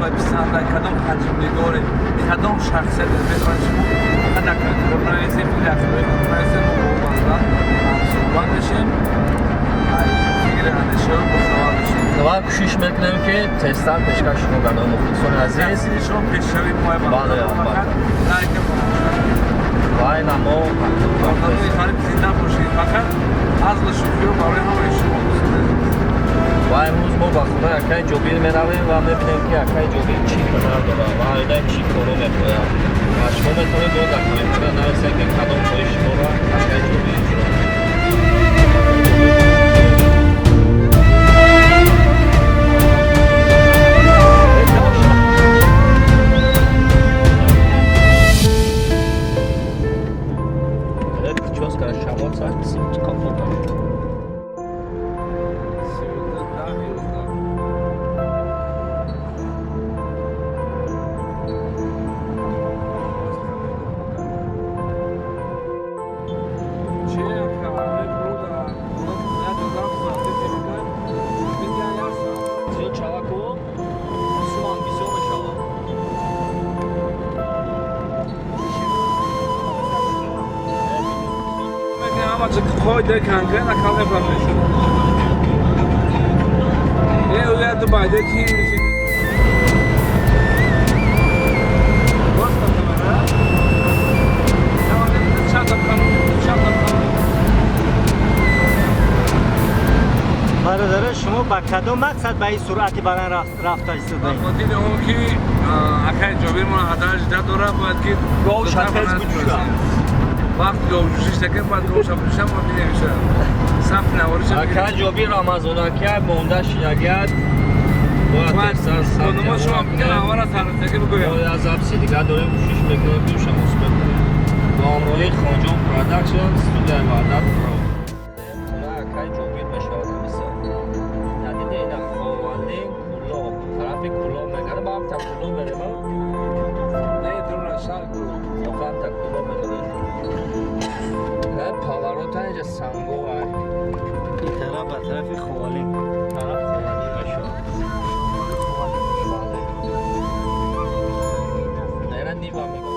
موضوع پسند کدام حجم نگاره کدام شخصیت بتوان شما فقط نکنید خورنایزی پیل اخوی خورنایزی مبارزان صحبت بشیم فکر اندشه رو بخواه بشیم و کوشش میکنم که تستم پیشکش رو گردم مخلصان عزیز تحصیلشون پیشروی ماه بله فقط لایک وای نمو آدمی خالی زنده باشید فقط از لشوفی رو برای همه شما و امروز ما با خونه اکای جوبیر میرویم و میبینیم که اکای جوبیر چی کنار داره و ایده چی کنو میکنه و شما میتونید دو در کامنتر نویسید که کدام توی شما را اکای جوبیر اجرا Koyda kanka nakal yapamıyorsun. Ne öyle Dubai'de ki برادر شما با کدام مقصد به این سرعتی برای رفته ایستادید؟ خاطر اون که اکای جابیر من هدایش داد داره باید که گاو شکست بجوشم وقت گاو جوشش تکن باید گاو شکست ما بینیم میشه صف نواریش اکای جابیر رمضان که مونده شیرگیت باید ترسان خانوما شما بگن آوار از هر تکی بگویم باید از افسی دیگر داریم کوشش میکنیم بیوشم اصبت کنیم با امروی خانجان پرادکشن استودیو وعدت پرو خونه اکای جابیر بشارت میسه ندیده این خواهندین کلا طرف کلا میگره با هم تا کلا بریم نه درون شهر واقعا تا کلا میگره نه پاوروت اینجا سنگو و این طرف به طرف خوالین طرف خوالین بشارت نه نیبا میگه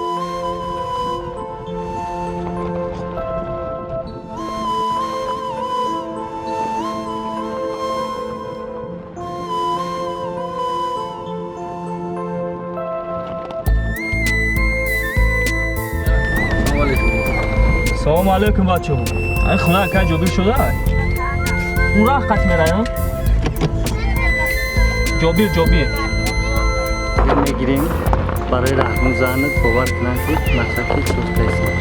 سلام علیکم بچه ها این خونه اکای جابیر شده اون راه قط میره جابیر میگیریم برای رهنمودنت باور کنن که مقصد که سوخته است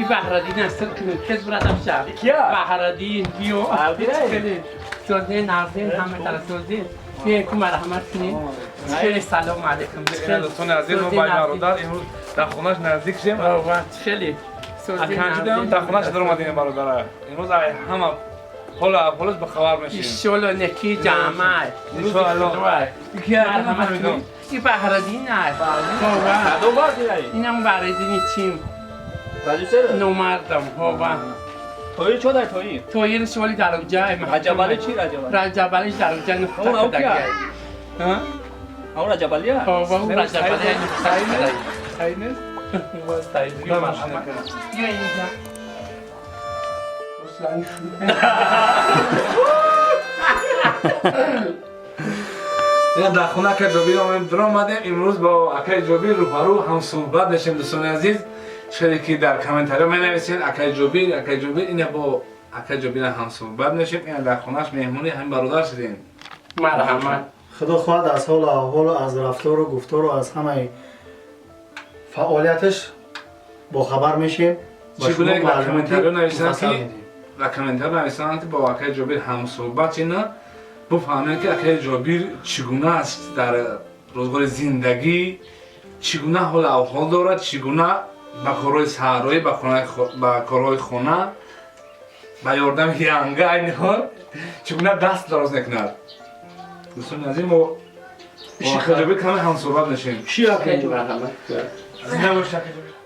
بهرالدین هستن که کس براتم شب کیا؟ بهرالدین بیو سوزین نازین همه طرف سوزین بیاین که مرحمت کنین خیلی سلام علیکم دوستان عزیز ما باید برادر امروز در خونهش نزدیک شیم خیلی سوزین اکنجی دارم در خونهش در اومدیم برادر امروز همه حال اولش به خبر میشیم ایشالا نکی جامعه انشاءالله مرحمت کنین این بهرالدین نه دو بار دیگه اینم بهرالدین چیم نومردم تویی چه در تویی؟ تویی شوالی در اونجا رجبالی چی رجبالی؟ رجبالی در اونجا اون او نقطه کیا؟ ها؟ اون رجبالی ها؟ اون رجبالی ساینس باز تایید بیا مرحمت بیا اینجا در خونه اکای جابیر آمدیم در آمدیم امروز با اکای جابیر روبرو هم صحبت داشتیم دوستان عزیز شده که در کامنتاری می نویسید اکای جوبیر اینه با اکای جوبیر هم صحبت نشیم. این در خونهش مهمونی همین برادر شدیم. مرحمت. خدا خواهد از حال احوال و از رفتار و گفتار و از همه فعالیتش با خبر میشیم. چگونه در کامنتاری نویسند که در کامنتاری نویسند که با اکای جوبیر هم صحبت اینا بفهمید که اکای جوبیر چگونه است در روزگار زندگی، چگونه حال احوال دارد، چگونه با کارهای صحرایی، با کارهای خانه، با یاردم ینگه این حال چگونه دست دراز نکند. دوستان عزیز ما با اکای جوبیر کمی هم صحبت نشیم. خیلی مرحمت. زنده باش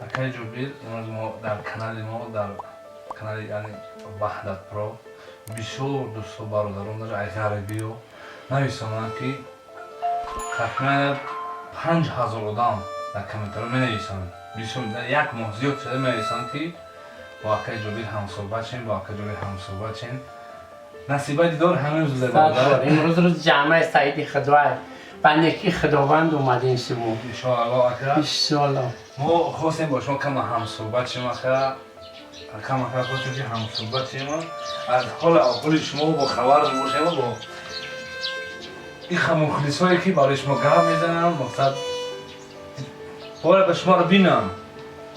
اکای جوبیر. امروز ما در کانال ما در کانال یعنی وحدت پرو بسیار دوست و برادران در غربی و نویسند که تقریبا 5000 آدم در کامنتار می نویسند. بسیار در یک ماه زیاد شده می نویسند که با اکای جوبیر هم صحبت شیم، با اکای جوبیر هم صحبت شیم. نصیبه دیدار همه روز برادر. امروز روز جمعه سعید خدای بندگی خداوند اومدین شما. انشاءالله اکا. انشاءالله. ما خواستیم با شما کم هم صحبت شیم اکا. کم خواستیم که هم صحبت شیم از حال احوال شما با خبر باشیم با این مخلصایی که برای شما گپ میزنن. مقصد باید به شما رو بینن،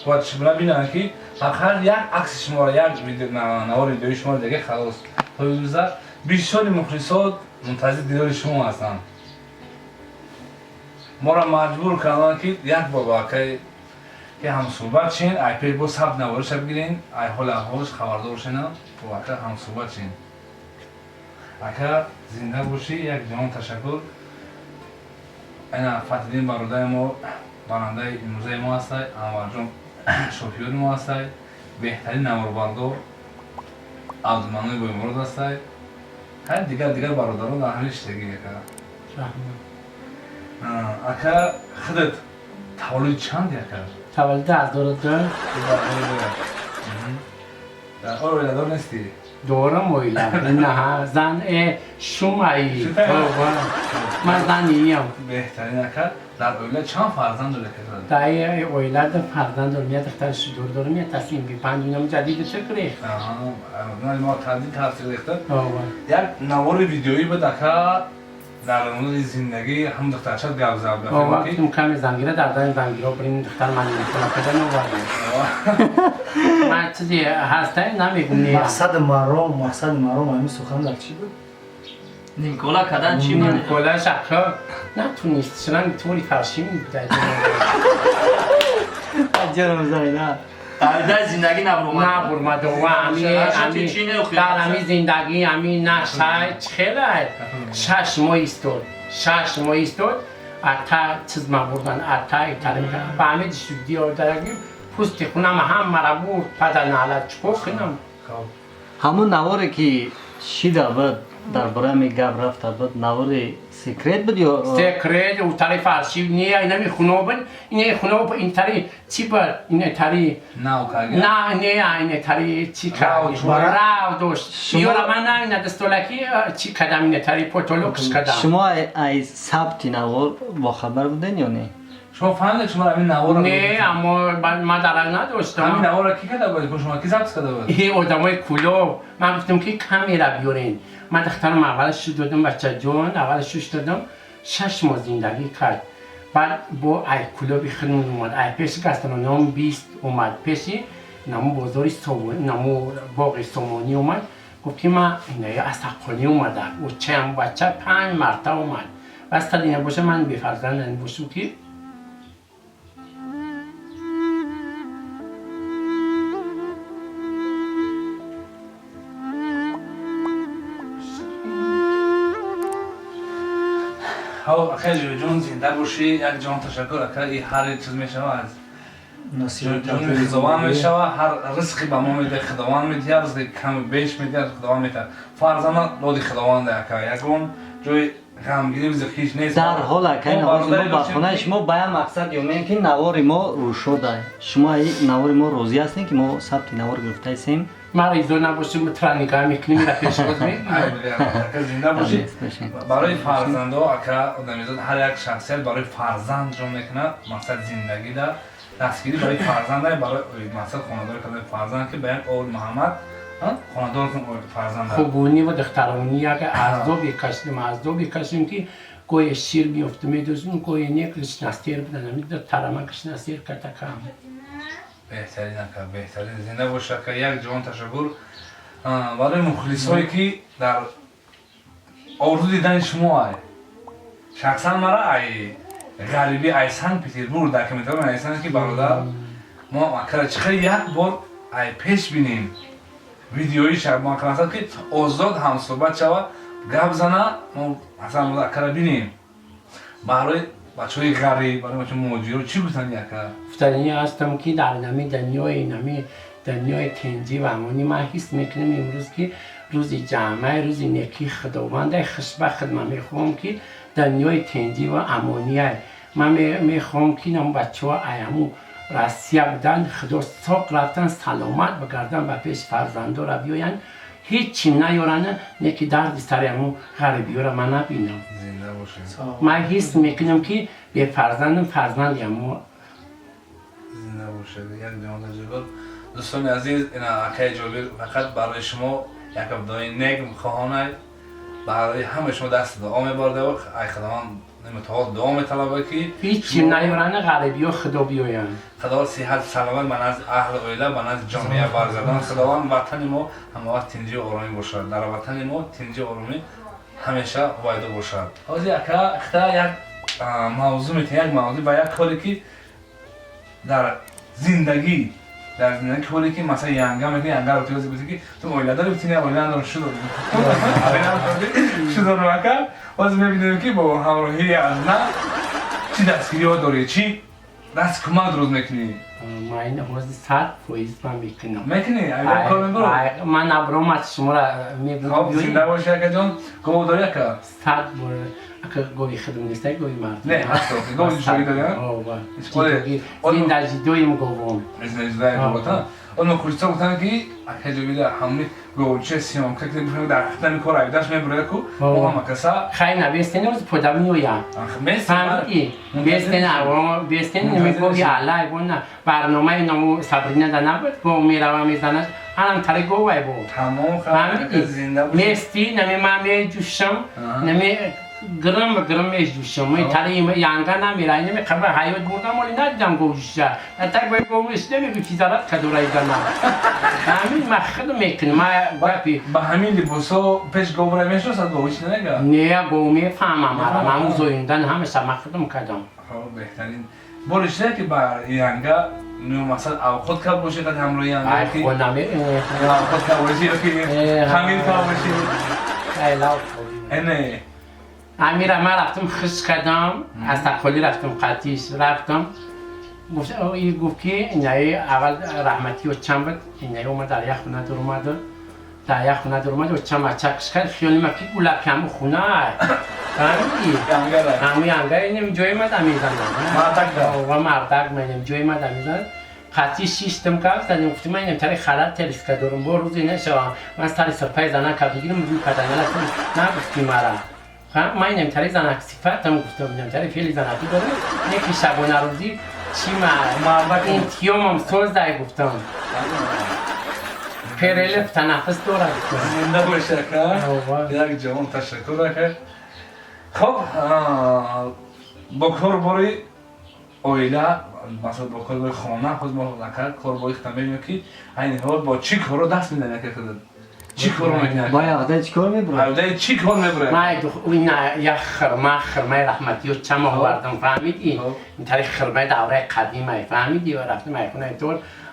باید شما رو بینن که فقط یک عکس شما رو، یک ویدیو نوار ویدیوی شما رو دیگه خلاص تا بزرگ بسیاری مخلصات منتظر دیدار شما هستند. ما را مجبور کردن که یک بار که هم صحبت شین، ای پی با ثبت نوارش بگیرین، ای حال احوالش خبردار شین و اکا هم صحبت شین. اکا زنده باشی. یک جهان تشکر. این فتح‌الدین برادر ما برنده امروزه ما هستی، انور جان شافیور ما هستی، بهترین نواربردار عبدالمنان بایمرد هستی. هر دیگر برادران در همین شتگی اکا خودت تولد چند اکا؟ تولد از دورت در آن ویلدار نیستی؟ دورم ویلد نه زن شمایی من زنیم. بهترین اکا در اویلد چند فرزند داره که؟ در اویلد فرزند دارم یه دختر شدور دارم یه تصمیم بی پنجونم جدید چه ریخت. ما تحصیل ریخته یک نوار ویدیویی بود اکا در مورد زندگی هم دخترچه گپ زد بخیر وقتی کمی زنگیره در دادن زنگیره بریم دختر من نکنه نوردم من چیزی هسته نمیگم مقصد مرام همین سخن در چی بود؟ نیمکولا کدن چی مانه؟ نیمکولا شکر نتونست شدن طوری فرشی میبوده جرم زایده در زندگی نبرمده و در همین زندگی همین نشه خیلی 6 ماه ایستاد اتا چیز ما بردن اتا ایتاره میکنم با همه دیشتگی ها درگیم پوستی خونم هم مرا بود پدر نهلت چکو خونم همون نواری که شیده بود در برای گپ رفته بود نوار سیکرت بود یا؟ سیکرت او تاری فرشی نیه اینا می خونوبن اینه خونوب این تاری چی بود اینه تاری نه اینه تاری چی کرد راو دوست یورا من نه اینه دستولکی چی کدم اینه تاری پوتولوکس کدم شما از ثبت نوار با خبر بودین یا نه؟ شما فهمیدید شما همین نوار نه اما من درک نداشتم. همین نوار کی کرده بود؟ شما کی ثبت کرده بود؟ این آدمای کلو من گفتم که کامیرا بیارین. من دخترم اولش دادم بچه جون اولش شش دادم 6 ماه زندگی کرد. بعد با ای کلو بخرون اومد. ای پیش گاسترونوم 20 اومد پیشی نمو بازاری سومانی نمو باغ سومانی اومد. گفت که من اینا از تقلی اومده و چند بچه 5 مرتبه اومد. بس تا دیگه باشه من بی فرزند باشم که ها خیلی جون زنده باشی. یک جان تشکر که هر چیز میشه از جون خداوند میشه هر رزقی به ما میده خداوند میده رزق کم بیش میده خداوند میده فرزند دادی خداوند که یکون جای غمگینی زخیش نیست در حال که نوار ما با خونه شما باید مقصد یومین که نوار ما رو شده شما این نوار ما روزی هستین که ما ثبت نوار گرفته هستیم ما ایزو نباشیم ترانیکا میکنیم میره پیش بود زنده باشید. برای فرزندا اکا آدمیزاد هر یک شخصیت برای فرزند رو میکنه مقصد زندگی ده دستگیری برای فرزنده برای مثلا خانواده کدام فرزند که بیان اول محمد خانواده کن فرزند خوبونی و دخترونی اگه ازدو بکشیم که گوی شیر میفته میدوزیم گوی نیکلش نستیر بدن در ترمکش نستیر کتکم بهترین زنده باشه که یک جوان تشکر برای مخلصایی که در آرزو دیدن شما های شخصا مرا ای غریبی ای سنت پترزبورگ در که میتونم ایسان که برادر ما کرچخه یک بار ای پیش بینیم ویدیویی شب ما کنیم که آزاد هم صحبت شود گپ زنه ما اصلا مذکره بینیم برای بچه های غریب برای بچه موجی چی گفتن یکه؟ گفتنی هستم که در نمی دنیای تنجی و امانی من حس میکنم امروز که روزی جمعه روزی نیکی خداوند خوشبخت من میخوام که دنیای تنجی و امانی های من میخوام که نم بچه ها ایمو راسیه بودن خدا ساق رفتن سلامت بگردن و پیش فرزنده را بیاین هیچی نیارن نیکی درد سر امو غریبی را من نبینم زنده باشه من حس میکنم که به فرزند امو زنده باشه یک جوان تجربه دوستان عزیز این اکای جابر فقط برای شما یک ابدای نیک میخواهانه برای همه شما دست دعا میبارده و ای خداوند نمیتوان دعا میطلبه که هیچی نیارن غریبی ها خدا بیاین خداوند صحت سلامت من از اهل عائله من از جامعه برگردان خداوند وطن ما همه وقت تنجی و آرامی باشد در وطن ما تنجی و آرامی همیشه وایده باشد حاضر اکا اختا یک موضوع میتونه یک موضوع با یک کاری که در زندگی کاری که مثلا ینگا میگه ینگا رو توی بودی که تو اویلا داری بتونی اویلا نداری شو داری شو داری مکان باز میبینیم که با همراهی از نه چی دستگیری ها داری چی دست کمک روز میکنی ما این حوض 100% من میکنم میکنی اگر کار برو من ابرام از شما را میبینم خب زنده باشه که جان گوه داری که 100 بار اگر گوی خدم نیسته گوی مرد نه هست گوه جوی داری زنده جدویم گوهم زنده گوه اون مخلصا گفتن که اگه جوی در همه گوچه سیام که می‌فهمم در خدمت کار ایداش میبره کو ما مکسا خیلی نبیستنی روز پدامی ویا فهمیدی بیستنی نمیگوی علی بونه برنامه نمو صبرینه ده نبود گو میروم میزنه هم تری گوه بود تمام خیلی زنده بود میستی نمی من میجوشم نمی گرم میجوشم می تری ینگا نمیره نمی خبر حیات بودم ولی ندیدم گوشه تا باید گوش نمیگو چیزارت کدورای دارم همین مخدو میکنم با همین لباسا پیش گوبره میشناسد گوش نگه نه گو میفهمم من زویندن همه مخدوم کردم خب بهترین بولش نه که بر ینگا مثلا اوقات کب باشه که همراه ینگا که خودم اوقات کب باشه که همین کب باشه نه امیر من رفتم خش کردم از تقالی رفتم قطیش رفتم گفت که اینایی اول رحمتی و چند بود اینایی اومد در یک خونه در اومد و چند بچکش کرد خیالی ما که گلاب کم خونه فهمیدی؟ همون ینگا اینم جای ما میزنم مردک منم جای ما میزنم قطعی شیشتم که زدیم گفتم من اینم تری خلط تریس که دارم با روزی نشوام من از تری سرپای زنه که بگیرم روی پدنه نگفتی مرا من اینم تری زنک صفتم گفتم اینم تری فعلی زنکی دارم یکی شبانه روزی چی مرد این تیوم هم سوز دای گفتم پرلف تنفس داره زنده باشه که یک جوان تشکر که خب با کار باری اویلا مثلا با کار باری خانه خود ما نکرد کار باری ختم بگیم که این حال با چی کارو دست میدن که خود چی کارو میکنه با یاده چی کار میبره یاده چی کار میبره من این یک خرمه رحمتی و چه ماه بردم فهمیدی این تاریخ خرمه دوره قدیمه فهمیدی و رفتم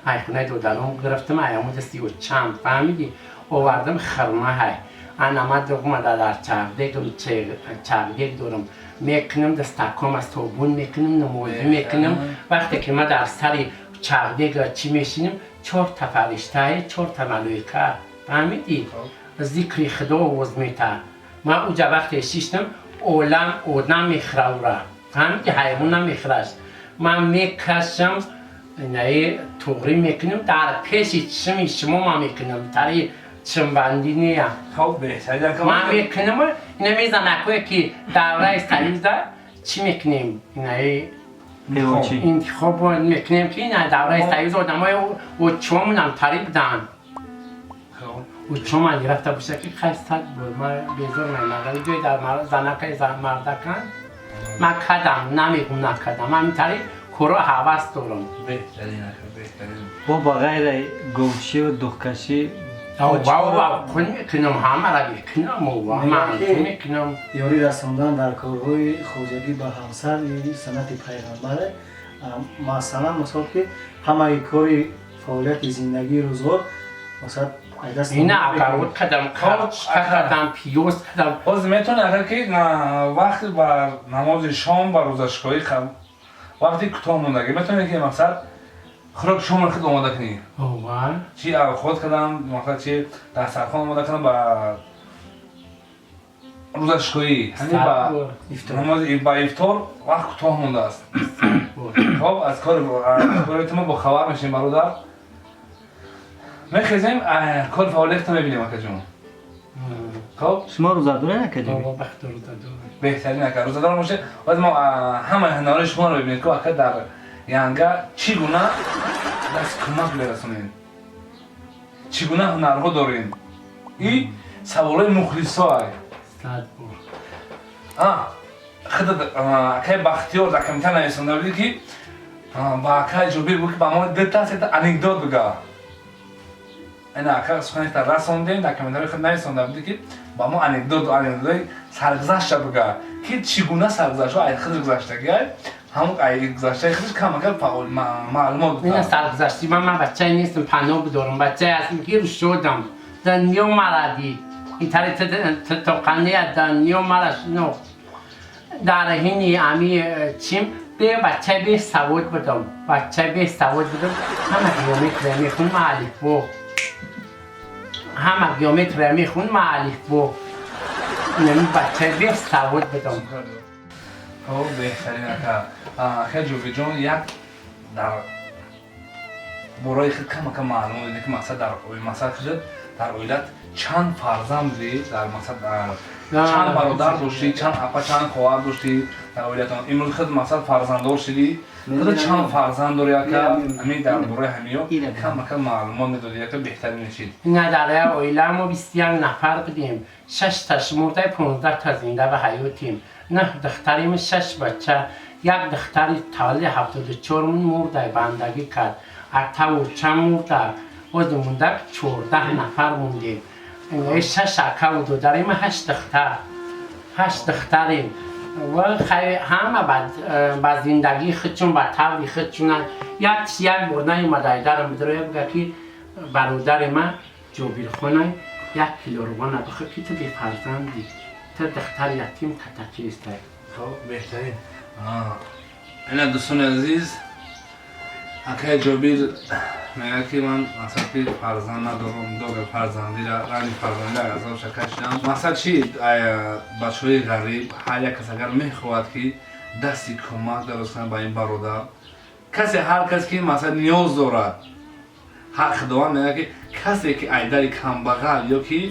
ایخونه دو درم گرفتم ایامو دستی و چند فهمیدی آوردم خرمه های انا دوم در چاردیگ دارم میکنم دستکم از توبون میکنم نموزی میکنم وقتی که ما در سر چاردیگ چی میشینم 4 تا فرشته 4 تا ملائکه فهمیدی ذکر خدا آواز میته من اونجا وقتی شیشتم اولم میخره او را فهمیدی حیوان نمیخرش من میکشم نه توغری میکنم در پیش چشم شما ما میکنم تری چشم بندی نیم خب بهتره من میکنم اینه میزنه که دوره سلیزه چی میکنیم اینه پیوچی انتخاب میکنیم که این دوره سیوز آدمای و چومون هم طریب دن و چوم هم گرفته باشه که خیستت بود ما بیزور میمگل جوی در زنکه مردکن من کدم نمیگم نکدم من این طریب کرا حوست دارم بهترین بهترین با بغیر گوچی و دخکشی واو خون میکنم همه را میکنم و من میکنم یاری رساندن در کارهای خوجگی به همسر این سنت پیغمبره. مثلا مثال که همه کاری فعالیت زندگی روزگار مثلا این اگر قدم قدم پیوز قدم باز میتونه اگر که وقتی بر نماز شام و روزشکایی وقتی کوتاه موندگی میتونه که مقصد خوراک شام رو خود آماده کنی چی خود کردم مقصد چی دسترخوان آماده کنم با روزشکایی همین با نماز با افطار وقت کوتاه مونده است. خب از کار ما با خبر میشیم برادر میخیزیم کار فعالیت میبینیم اکا جون. خب شما روزاداره نکردیم؟ بهترین اکا روزادار باشه باید ما همه هنرهای شما رو ببینید که اکا در یانگا چگونه دست کمک برسونید چگونه هنرها دارین این سوالای مخلصا های خود اکای بختیار در کمیتر نویسنده بودی که با اکای جوبیر بود که با ما دلتاست انکدوت بگه این اکا سخنش در رسوندیم در کمیتر خود نویسنده بودی که با ما انکدوت سرگذشت بگه که چگونه سرگذشت ها خود گذشتگی های همون گذشته خودش کم اگر معلومات بکنم این سرگذشتی من بچه نیستم پناه بدارم بچه هستم که رو شدم دنیا مردی این طریق تقنیه دنیا مرش نو در هینی امی چیم به بچه به سواد بدم بچه به سواد بدم همه گیومتر میخون معلیف بو همه گیومتر میخون معلیف بو نمی بچه به سواد بدم خب بهترین اکا خیلی جوبی جون یک در برای خیلی کم معلومه دیگه که مقصد در مقصد خیلی در اویلت چند فرزندی در مقصد چند برادر داشتی چند اپا چند خواهر داشتی در اویلت امروز خیلی مقصد فرزنددار شدی خیلی چند فرزند داری اکا همین در برای همیو کم معلومات میدادی اکا بهترین شید نه در اویله ما 21 نفر بودیم 6 تاش مرده 15 تا زنده به حیاتیم نه دختریم 6 بچه یک دختری تالی 74 مرده بندگی کرد اکتا چند مرده باز مونده 14 نفر موندیم 6 اکا و دو داریم 8 دختریم و همه با زندگی خودشون با طوری خودشون یک برده مدایدارم بدروی بگه که برادر من جوبیر خونه 1 کیلو روانه بخواه که تو بی فرزندی تو دختر یتیم تتکی است. خب بهترین این دوستان عزیز اکای جوبیر میگه که من مثلا که فرزند ندارم دو فرزندی را رانی فرزندی را از آن شکشتم مثلا چی بچه های غریب هر یک کس اگر میخواهد که دستی کمک درست کنه با این برادر هر کس که مثلا نیاز دارد حق خداوند میگه که کسی که ایدر کمبغل یا که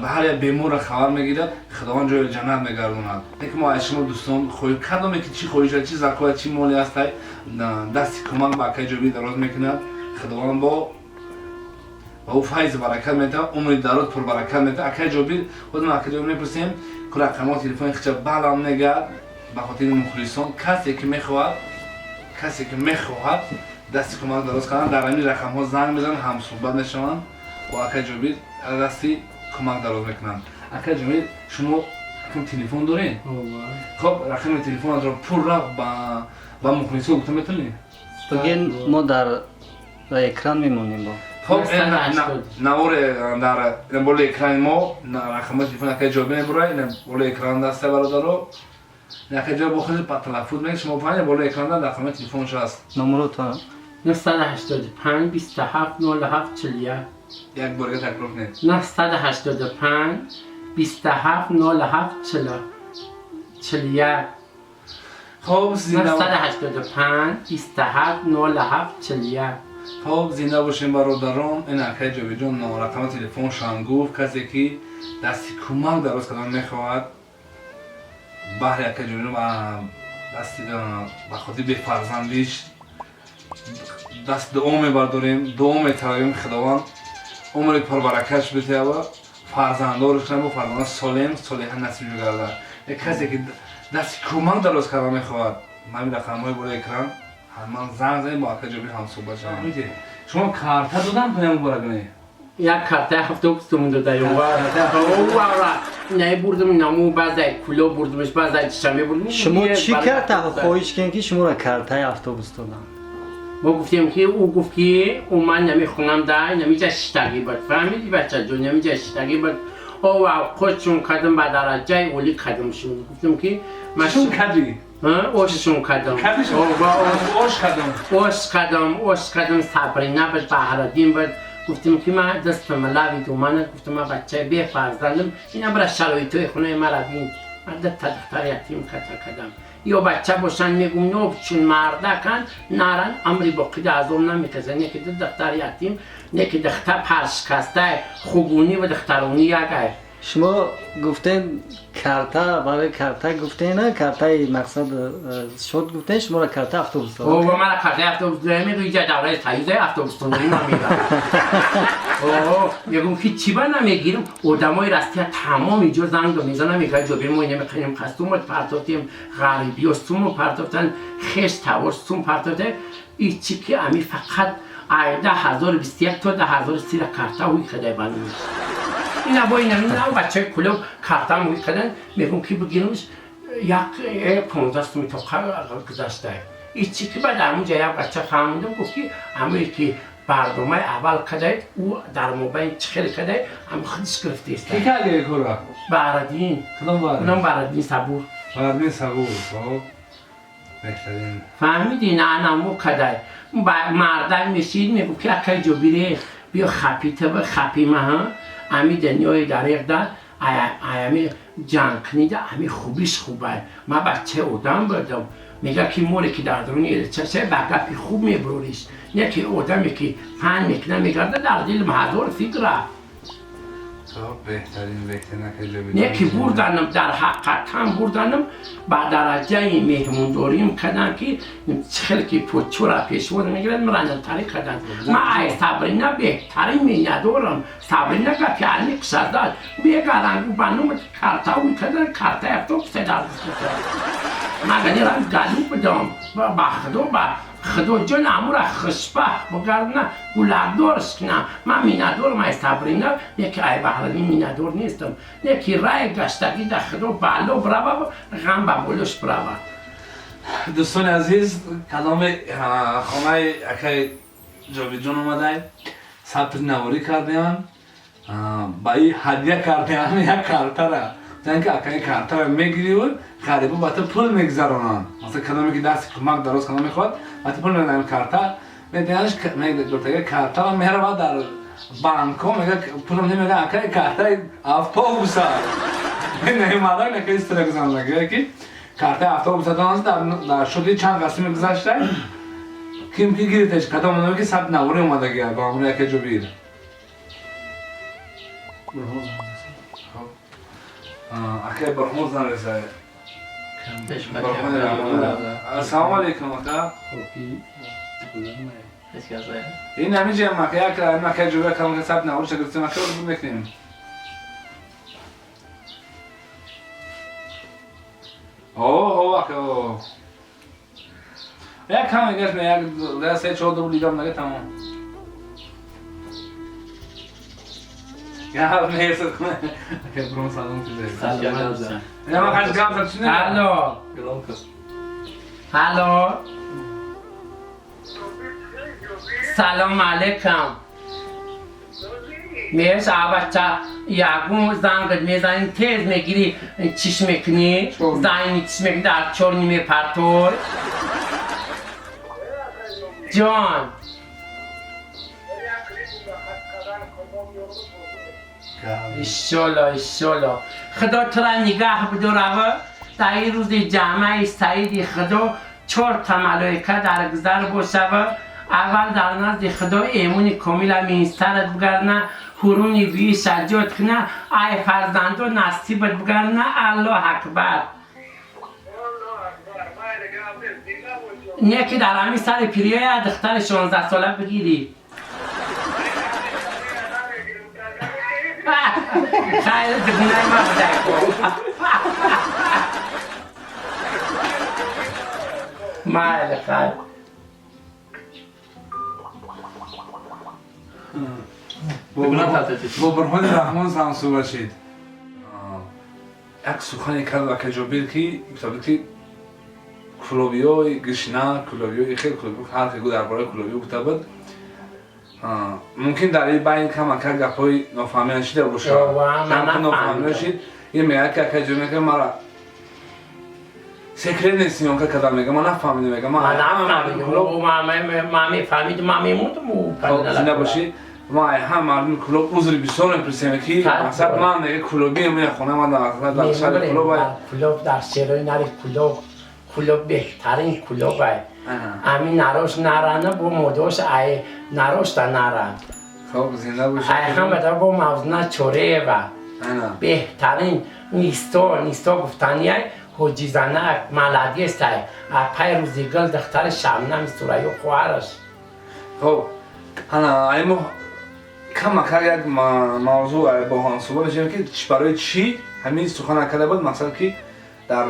به هر یک بیمار خبر میگیرد خداوند جای جنت میگرداند. اینکه ما از شما دوستان خواهیم کدومی که چی خواهی شد چی زکات چی مالی است دستی کمک با اکای جوبیر دراز میکند خداوند با او فیض برکت میده عمر دراز پر برکت میده. اکای جوبیر خودم اکای جوبیر میپرسیم که رقم تلفن خچ بالا نگرد به خاطر مخلصان کسی که میخواهد دستی کمک درست کنند در این رقم ها زنگ میزنند هم صحبت میشوند و اکای جوبیر دستی کمک دراز میکنند. اکای جوبیر شما تلفن دارین؟ خب رقم تلفن را پر را با مخلصان گفتم میتونی؟ بگین ما در اکران میمونیم با خب نوار در بالا اکران ما رقم تلفن اکای جوبیر برای این بالا اکران دسته برادرو اکای جوبیر با خود تلفظ میگه شما پایین بالا اکران در رقم تلفنش هست نمرات 985 27 07 41 یک بار تکرار کنید 985 27 07 41 خب زنده 985 27 07 41 خب زنده باشین برادران. این اکای جوبیر جون رقم تلفنش هم گفت کسی که دستی کمک درست کردن میخواهد بحر اکای جوبیر دستی به خاطر به فرزندیش دست دعا میبرداریم، دعا میترایم خداوند عمر پربرکتش بده و فرزندارش کنه و فرزندان سالم صالح نصیب بگرده. یک کسی که دست کمک درست کردن میخواد من رقم‌های بوده اکران من زنگ زنیم با اکا جابیر هم صحبت شدم. شما کارتا دادن پیام برگنه؟ یک کارتا هفته بستم داده او نه بردم نامو بعضی کلو بردمش بعضی چشمه بردم. شما چی کارتا خواهش کردین که شما را کارتای اتوبوس دادن؟ ما گفتیم که او گفت که او من نمیخونم ده نمیشه شتاگی بود فهمیدی بچه جون نمیشه شتاگی بود او خودشون کردم به درجه اولی کردمشون گفتم که شون کردی؟ اوششون کردم کردیش؟ اوش کردم صبری نبود بهرادین بود گفتم که من دست به ملاوی دومانه گفتم من بچه بی فرزندم اینا برای شرایطوی خونه مرا بین من دختر یتیم کردم یا بچه باشن میگم نو چون مرده کن نرن امری باقی ده از اون نمیکزن یکی دختر یتیم یکی دختر پرشکسته خوبونی و دخترونی یکه شما گفتین کارتا برای کارتا گفتین نه کارتای مقصد شد گفتین شما را کارتا اتوبوس دادن؟ او من کارتا اتوبوس دادم میگه دوره تایید اتوبوس دادم نمیدم. اوه میگم که چی با نمیگیرم آدمای راستی تمام اینجا زنگ میزنن میگه جابیر ما نمیخوایم خستم پرتاتیم غریبی استون پرتاتن خش تورستون پرتاته این چی که امی فقط 10,021 تا 10,030 کارتا وی خدای بانی اینا با اینا بچه کلو کارتا موی کردن میگم که بگیرمش یک 15 تومن تا گذاشته این چی که بعد همونجا یک بچه فهمیدم گفت که امی که برنامه اول کده او در موبایل چخیل کده هم خودش گرفته است کی کردی کورا؟ بردین کدام بردین؟ اونم بردین صبور بردین صبور خب بهترین فهمیدی نه نمو کده مردن میشید میگو که اکای جابیره بیا خپی تا خپی مها امی دنیای دریق ده امی جنگ کنیده امی خوبیش خوبه من بچه آدم بردم میگه که موری که در درونی چشه بگپی خوب میبروریش نه که آدمی که فن میکنه میگرده در دل محضور فکره بهترین که جابیر نه که بردنم در حقیقت هم بردنم با درجه مهمونداریم کردن که خیلی که پوچو را پیشورد میگیرد مرنم طریق کردن من ای صبرینه بهترین میندارم صبرینه که پیانی کشد داد بیگرنگو بنوم کارتاوی کردن کارتا اتوبوس در مگنی را گلو بدم با خدا جان امور خشبه بگردنه گلابدارش کنم من میندارم ای صبرینه یکی ای بحرانی میندار نیستم یکی رای گشتگی در خدا بالا برابر غم با بولش برابر دوستان عزیز کلام خانه اکای جابیر جان اومده ثبت نواری کردیم با این هدیه کردیم یک کارتا را زن که اکای کارتا را میگیری و خریبو با تو پول میگذارونن مثلا کلامی که دست کمک درست کنه میخواد با تو پول میگذارن کارتا میدونش میگه کارتا را میره با در بانکو میگه پولم نمیگه اکای کارتا اتوبوس نمیمادن اکای استرگزان لگه که کارتا اتوبوس دانست در شدی چند قسم گذاشته کیم کی گیریتش کدام اونم که ثبت نواری اومده گیا با امر اکای جابیر اکای برهموز نرسه السلام علیکم اکا این همیشه اکای جابیر کلام که ثبت نواری شگرفتیم اکای رو بکنیم اوه اکا یک کم اگرش یک سه چهار دو لیدم نگه تمام یا میرسد کنه اکا برون سلام چیزه اینا ما خیلی گم سر چی هلو هلو سلام علیکم میش بچه یکون زنگت میزنی تیز میگیری چیش میکنی زنی چیش میکنی در چور نیمه پرتور جان ایشالا خدا تو را نگاه بداره در این روز جمعه سعید خدا 4 تا ملائکه در گذر باشه اول در نزد خدا ایمون کامل می سرت بگرنه هرونی وی سجاد کنه ای فرزندو نصیبت بگرنه الله اکبر نه که در همین سر پیریای دختر 16 ساله بگیری. خیلی دبونه ما بده مال خیلی با برهان رحمان سامسو باشید. یک سخنی کرد و کجابیر کی که کلوبیوی گشنه کلوبیوی خیلی کلوبیو هر کی درباره کلوبیو گفته بود. ممکن در این بین کم که گپای نفهمیده شده باشه. کم نفهمیده شد. یه میگه که کجا میگه مرا سکرت نیستیم که کدام میگه من نفهمیدم میگه من نفهمیدم ما میفهمیدم ما میموندم زنده باشی ما هم معلوم کلوب عذر بسیار میپرسیم که مثلا من میگه کلوبی میگه خونه من در شهر کلوب در شهرهای نری کلوب بهترین کلوب ای همین نروش نرانه با مدوش ای نروش تا نران خب زنده باشی ای هم بده با موزنه چوره و بهترین نیستا گفتنی ای حجیزنه ملدی است ای پای روزیگل دختر شمنم سوریو خوارش خب انا ایمو کم اکر یک موضوع با هم صحبت بشیم که برای چی همین سخن کرده بود مثلا که در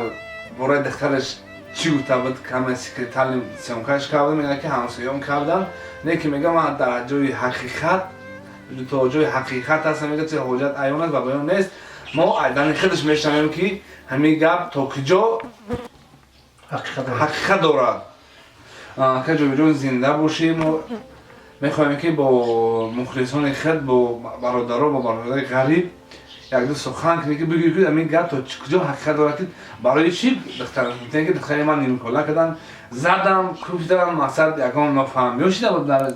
برای دخترش چی گفته بود کم سکرت تعلیم سیمکش کرده میگه که همسایه‌ام کردن نه که میگه من در جای حقیقت تو جای حقیقت هستم میگه چه حجت عیان است و بیان نیست ما ایدن خودش میشنویم که همین گپ تا کجا حقیقت دارد که جو زنده باشیم و میخوایم که با مخلصان خود با برادران با برادرای غریب یک دو سخن کنی که بگویی که همین گپ تا کجا حقیقت دارد که برای چی دختر میتونه که دختر من نیم کلا کردن زدم کوفتم مقصد یکم نفهمی شده بود در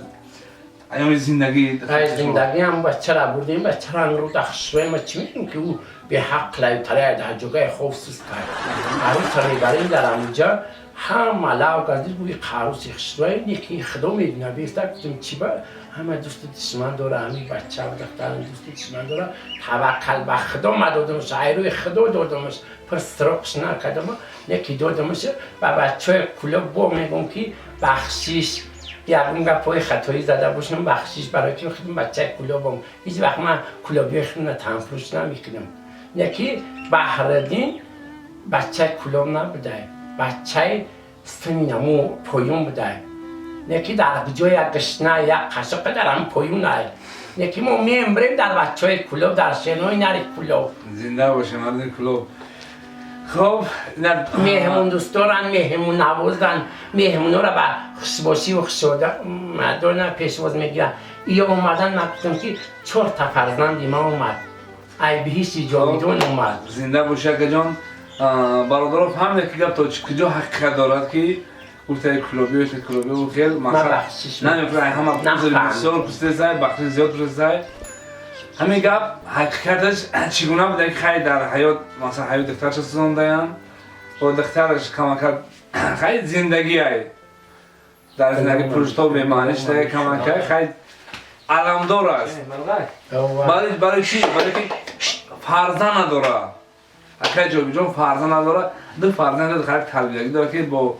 ایام زندگی هم بچه را بردیم بچه را رو دخشوی ما چی میگیم که او به حق لایتره در جگه خوف سوز کرد عروس را میبریم در همونجا هم ملاو گردید بوی قاروس خشوی نیکی خدا میدونه بیسته کتیم چی با همه دوست دشمن داره همین بچه و دختر دوست دشمن داره توکل به خدا ما دادمش ایروی خدا دادمش پر سرقش نکردم نیکی دادمش و بچه کلوب با میگم که بخشیش یکم گپای خطایی زده باشم بخشیش برای که خودم بچه کلوبم هیچ وقت من کلوبی خودم تنفروش نمیکنم یکی بحردین بچه کلوب نبوده بچه سنینمو پویون بوده یکی در جای گشنه یک قشق در هم پویون های یکی ما میمبریم در بچه های کلوب در شنوی نری کلوب زنده باشه مرد کلوب خب مهمون دوست دارن مهمون نوازدن مهمون را به خوشباشی و خوشوده مردان پیشواز میگیرن یا اومدن مکتم که 4 تا فرزند ما اومد ای بهیشی جاویدون اومد زنده باشه که جان برادرها فهمیده که گفت تا کجا حقیقت دارد که گفته کلوبی و خیلی مثلا نمیفرای همه بسیار پسته زای بخشی زیاد پسته زای همین گفت حقیقتش چگونه بوده که خیلی در حیات مثلا حیات دخترش سوزنده‌اند و دخترش کمک خیلی زندگی های در زندگی پروژتا و بیمانش ده کمک خیلی علمدار است برای چی؟ برای که فرزند نداره اگر جون فرزند نداره دو فرزند خیلی تربیتی داره که با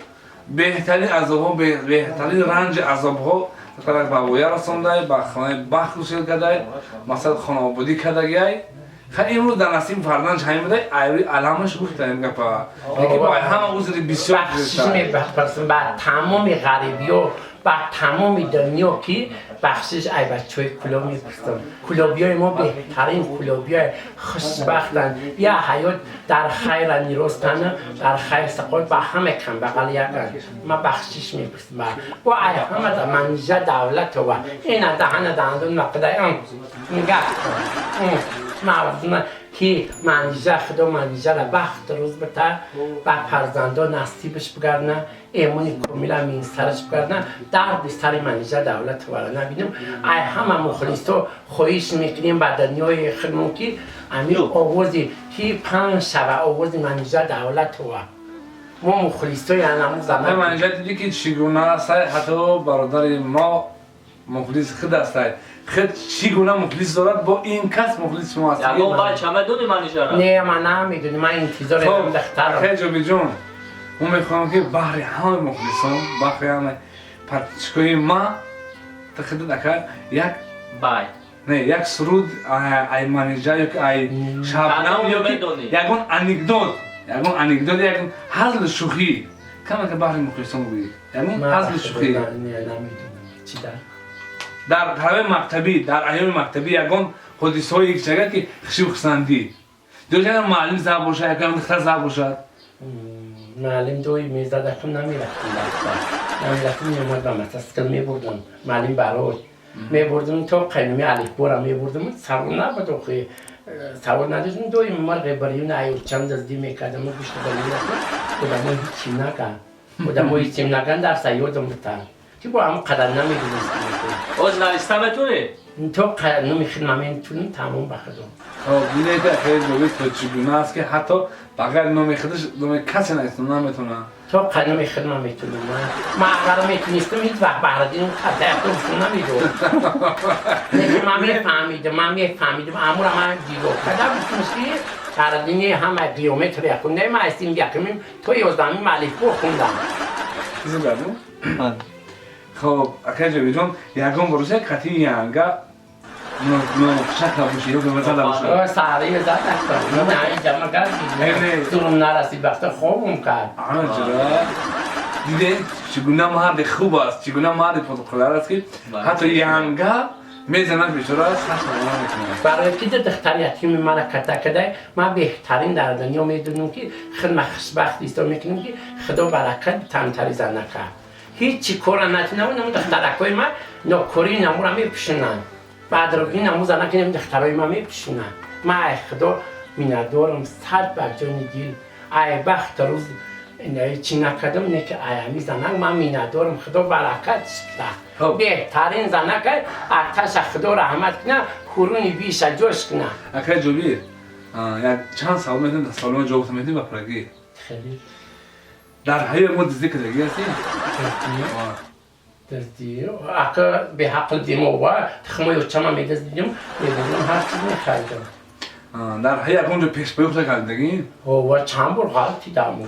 بهترین عذاب‌ها بهترین رنج عذاب‌ها طرف بابویا رسونده با خانه بخت گسیل کرده مثلا خانه آبادی کرده خیلی امروز در نصیب فرزندش همین بوده ایوری علامش گفته این گپا که با همه عذر بسیار بخشش میپرسم با تمام غریبی و با تمام دنیا که بخشش ای بچه های کلوب میپرسم کلوبی های ما بهترین کلوبی های خوشبختن یا حیات در خیر نیروستن در خیر سقوط با همه کم بقل یکن ما بخشش میپرسم با ای همه در منیجه دولت و این دهندون نقده میگه موضوع که منیجه خدا منیجه را بخت روز بته و فرزنده نصیبش بگردنه ایمانی کمیلا مین سرش بگردنه درد سر منیجه دولت وارا نبینیم ای همه مخلصو خویش میکنیم به دنیای خودمون که امیر آوازی که 5 شبه آوازی منیجه دولت و ما مخلصوی انمو زمان منیجه دیدی که چگونه است حتی برادر ما مخلص خود است خود چگونه مخلص دارد با این کس مخلص شما است یا با چمه دو منیجه را نه من نمیدونم من انتظار دارم دختر خیلی جون ما میخوام که بحر همه مخلصان بحر همه پرتشکوی ما تخدید اکر یک بای نه یک سرود ای منیجر یک ای شبنم یکون انیکدوت یکون حزل شوخی کم که بحر مخلصان بودی یعنی حزل شوخی نمیدونم چی در در حرم مکتبی در ایام مکتبی یکون حدیث یک جگه که خشوخ سندی دو جگه معلم زب باشد یکم دختر زب باشد معلم دوی میزدکم نمیرفتم دفتر نمیرفتم میامد و متاسکل میبردم معلم برای میبردم تا قینومی علیف بورا میبردم سوار نبود و خیلی سوار نداشتم دوی مرغ بریون ایور چند از دی میکردم و گوشت بریون بودم و هیچی نکن بودم و هیچی نکن در سیادم بودم که با همه قدر نمیدونستم اوزنالیستا بتونه تو قدر نمیخیدم میتونم تمام بخدم خب دیگه که خیلی جوی تو چگونه است که حتی بغیر نام خودش نام کسی نمیتونه تو قدر نمیخیدم میتونم من اگر میتونستم هیچ وقت بردیم قدر افتون نمیدونم لیکن من میفهمیدم امور من دیگه قدر میتونستی بردیم همه کیلومتر یکونده من استیم یکمیم تو 11 ملیف بو خوندم چیزی بردیم؟ خب اکه جوی جون یکم بروشه کتی یانگا نو شکل بوشی رو به زده باشه ساری زد نکنم نه اینجا مگر دیگه دورم نرسید وقتا خوبم کرد آنها چرا؟ دیده چگونه مرد خوب است چگونه مرد پروتکلر است که حتی یانگا میزنن بیشتر است برای که دختر یتیم من کده من بهترین در دنیا میدونم که خیلی خوشبخت است و میکنم که خدا برکت تمتری زنه کرد هیچی کار نتونم اونم دخترکای من نوکری نمورم میپشنن بعد رو این نموز زنه که دخترای من میپشنن من ای خدا میندارم صد بجان دیل ای بخت روز چی نکردم نه که ای همی زنه من میندارم خدا برکت شد بهترین زنه که ارتش خدا رحمت کنه خورونی بیش جوش کنه اکه جوبی یک چند سال میتونم در سالون جوبت میتونم با پرگی خیلی در حیای ما دیزی کدگی هستی؟ دردی اکه به حق دیمو و تخمه و چما میدزدیم میبودم هر چیز میخریدم در حیای اونجا پیش بیفته کردگی؟ و چند بار غلطی دارم و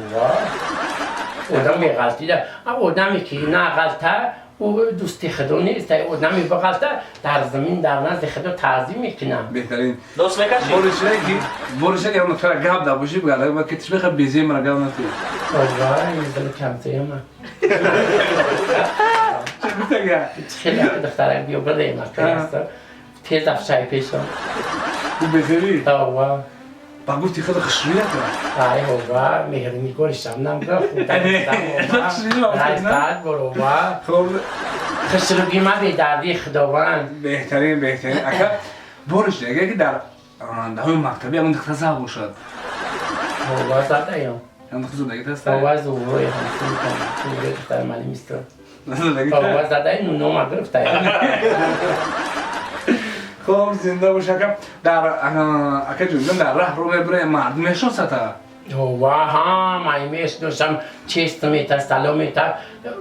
آدمی غلطی دارم آدمی که نه غلطه او دوستی خدا نیست آدمی با غلطه در زمین در نزد خدا تعظیم میکنم بهترین دوست بکشی بورشه که اون طرف گاب دا باشی بگه ما که تشبیه بیزی من گاب نتی وای میذارم کمتری من چه میگه خیلی دختره بیو بده من تیز افشای پیشم او بیزی وای با گفتی خدا خشویه کرد ای بابا مهرمی گوشم نمیگم راست برو با خب خسروگی من به دردی خداوند بهترین اکه بورش اگه که در همون مکتبی همون دختر زب باشد بابا زده ایم همون دختر زدگی هست بابا زوروی همسون کنم زوروی دختر مالی میستر زدگی بابا زده ایم نونو ما گرفته ایم خب زنده باشه که در اکه جویدم در راه رو میبره مردمشون ستا و ها من میشنوشم چیست میتر سلام میتر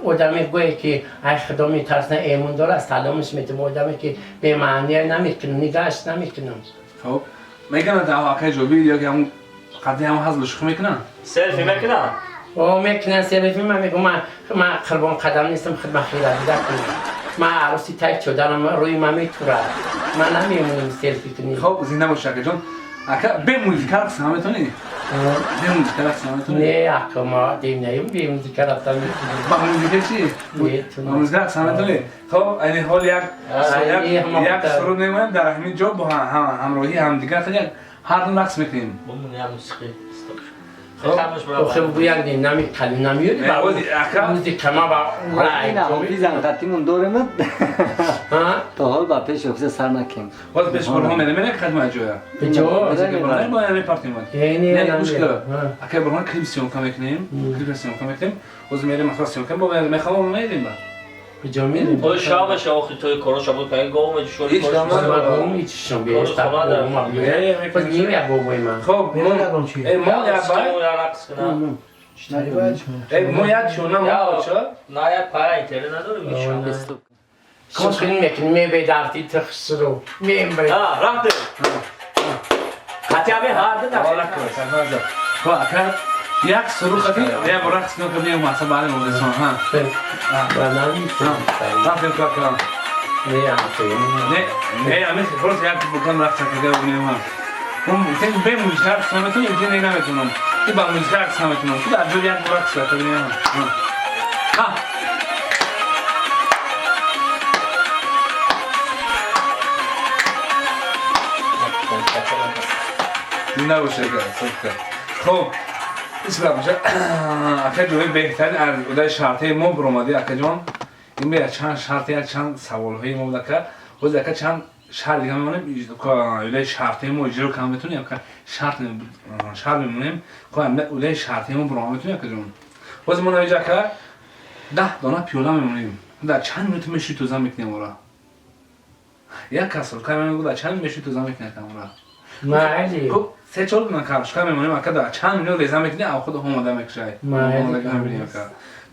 آدمی گویی که ای خدا میترسنه ایمون داره سلامش میتم آدمی که به معنی نمیکنم نگاش نمیکنم خب میگن در اکه جوبی یا که همون قدی همون حضل شخ میکنن سلفی میکنم او میکنن سلفی من میگم من قربان قدم نیستم خدمت خیره دیده کنم من عروسی تایپ شدنم روی من میتوره من نمیمونم سلفی کنیم خب زنده باشه که جون اکه به موزیک رقص هم میتونی؟ به موزیک رقص هم میتونی؟ نه اکه ما دیم نیم به موزیک رقص هم میتونیم با موزیک چی؟ میتونم با موزیک رقص هم میتونی؟ خب این حال یک سرود میمونیم در همین جا با همراهی هم دیگر خیلی هر دو رقص میکنیم بمونی هم موسیقی خب باید نمی کلیم نمیودی با موزیک ما با این حافظ انقدیمون دورمت تا حال با پیش حافظ سر نکیم باز پیش برها میره که خدمه جویا به جو برای با ریپارتیمون یعنی نه مشکل اگه برها کلیپ سیون کم میکنیم کلیپ سیون کم میکنیم باز میریم مثلا سیون کم با میخوام میریم به جو میریم او شام شاخی توی کارو شما که گم شوری هیچ کام گم هیچ شون بیست تا باز نیوی بابای من خب ما یا ما یک شونه ما چه نه یک پای اینترنت نداره میشم کشکین میکنیم می دردی تخسرو میم بری رفته خطیابه هارده خب اکر یک سرو خطی یا برقص کنم که بیام مثلا برای موزیسان ها رفتیم کار کنم نه همه خلاص یک بکنم رقص کرده و بینیم ها اون به موزیک رقص نمیتونم اینجا نمیتونم این با موزیک رقص نمیتونم تو در جور یک رقص کرده بینیم ها نه باشه خب اسلام باشه اکه جوی بهترین از اودای شرطه ما برآمده اکه جان این به چند شرطی چند سوال های ما بود که خود اکه چند شرط دیگه میمونیم که اودای شرطه ما اجرا کنم بتونیم که شرط میمونیم که اودای شرطه ما برآمده بتونیم اکه جان باز ما اینجا که 10 دانه پیوله میمونیم در چند منوت میشی تو زمین میکنیم ورا یک کسر که میگه در چند میشی تو زمین میکنیم ورا مالی سه چهار دونه کارش که میمونیم اکه در چند منوت لیزا میکنیم او خود هم آدم میکشه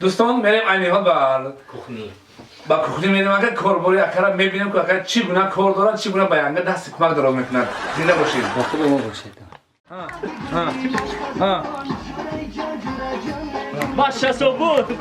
دوستان میریم عینی حال با کخنی میریم اکه کاربری اکه میبینیم که اکه چی گونه کار دارد چی گونه بیانگه دست کمک دراز میکند زنده باشید با خوب ما باشید باشه بود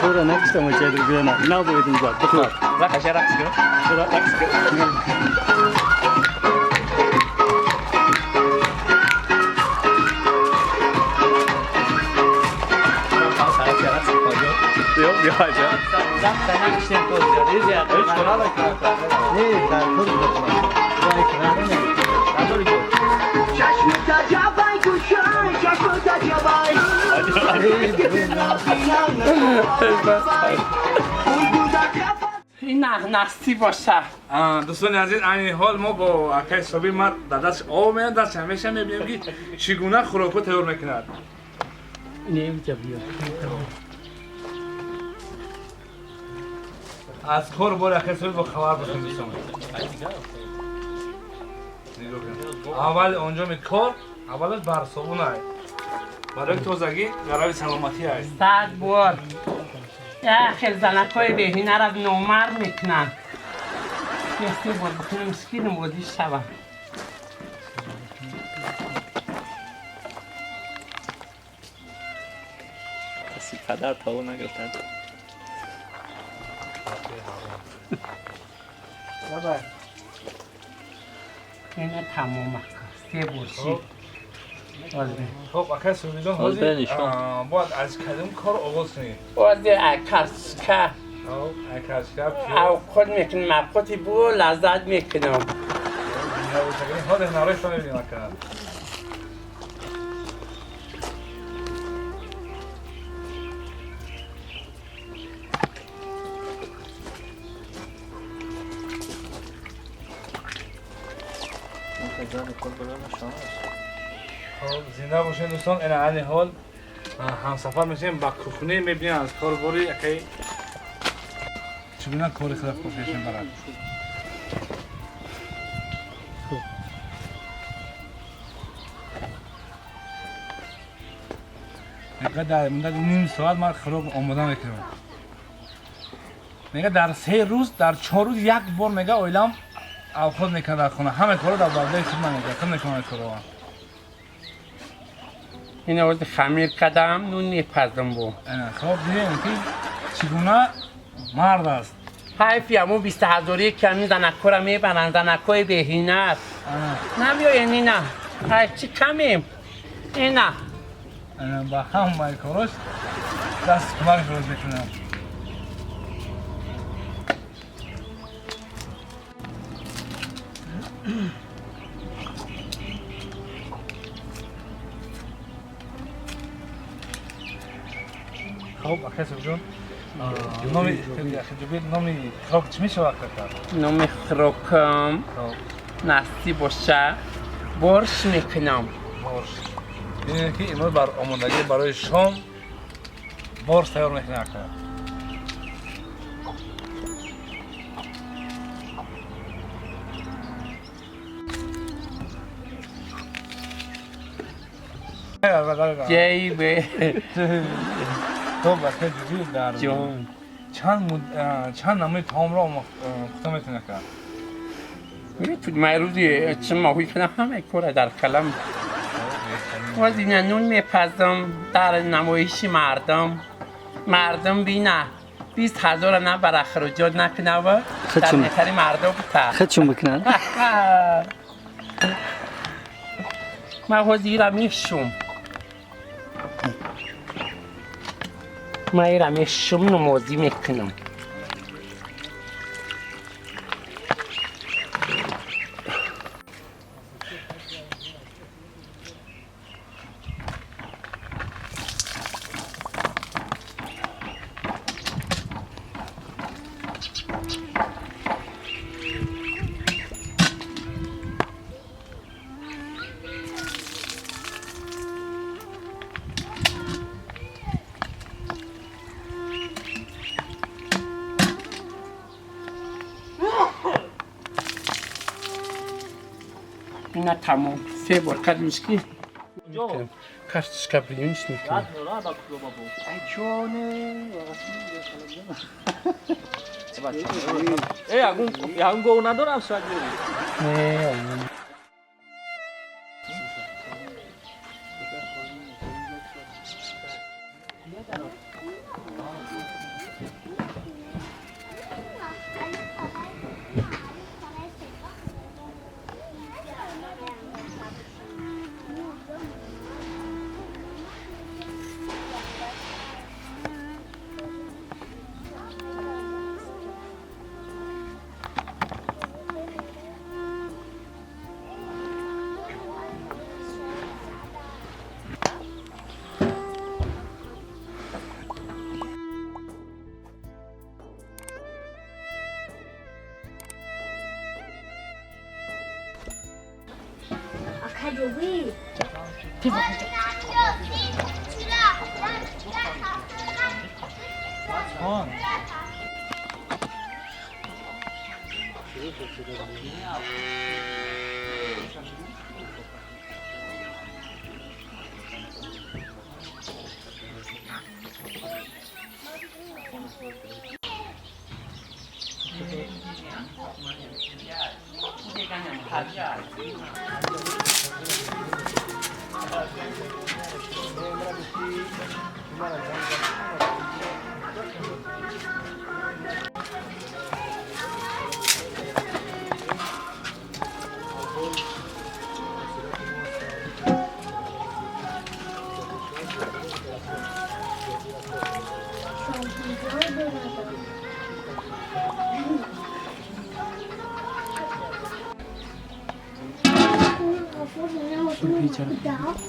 Sonra ne kısa mı çedir bir yana? Ne yapıyordun bak? Bakın. Bak aşağı raks kır. Şurada raks kır. Yok bir haca. Sen işte koyuyoruz ya. Üç kanal ekran. Ne? Ben çok güzel. Bu ekranı ne? Nasıl gidiyor? این نستی باشه دوستان عزیز این حال ما با اکای صبی ما در دست آب میاد دست همیشه میبینیم که چگونه خوراکو تیار میکند نمیجا بیا از کار بار اکای صبی با خبر باشیم دوستان اول اونجا می کار اولش بر صابون های برای تازگی برای سلامتی های 100 بار خیلی زنکای بهینه را نومر میکنن یه بار بکنم مسکین بودی شبم کسی پدر تاو نگرفتن اینه تمام سه برشی خب اکای صبی جان حاضی باید از کدوم کار آغاز کنید بازی اکاسکه او خود میکنم مبقوتی بو لذت میکنم حاضر نارش رو نبینیم اکا زنده باشین دوستان این علی حال همسفر میشیم با کخونه میبینیم از کاربری اکی چگونه کاری خلاف کفیشون برد میگه در مدت نیم ساعت ما خراب آماده میکنم میگه در 3 روز در 4 روز یک بار میگه اویلم او خود میکنه در خونه همه کارو در برده خود من میگه کم نکنه کارو این وقت خمیر کردم نون نیپزم بو خب دیدیم که چگونه مرد است حیفی همون 20,000 کمی زنکو را میبرن زنکوی بهینه است نبیا اینی نه چی کمیم اینا با هم مای کارش دست کمک روز میکنم خب اخی جون نامی خروک چی میشه وقت کرد؟ نامی خروکم نستی باشه برش میکنم برش اینه که امروز بر آمادگی برای شام بارش تیار میکنه اکا. جایی به تو بخیر جدی در جان چند نمای تام را مختم میتونه کرد. میتونی مروزی چه ماهی کنم همه کار در کلم وزی نون میپزم در نمایشی مردم بینه 20,000 نه بر اخراجات نکنه و در خودشون- نتری مردم بتا خودشون بکنن من وزیر میشم من ایره میشم نمازی میکنم اینا تمام 3 بار کردمش که کارتش کبریونش میکنم هم گو ندارم شاید نه Da.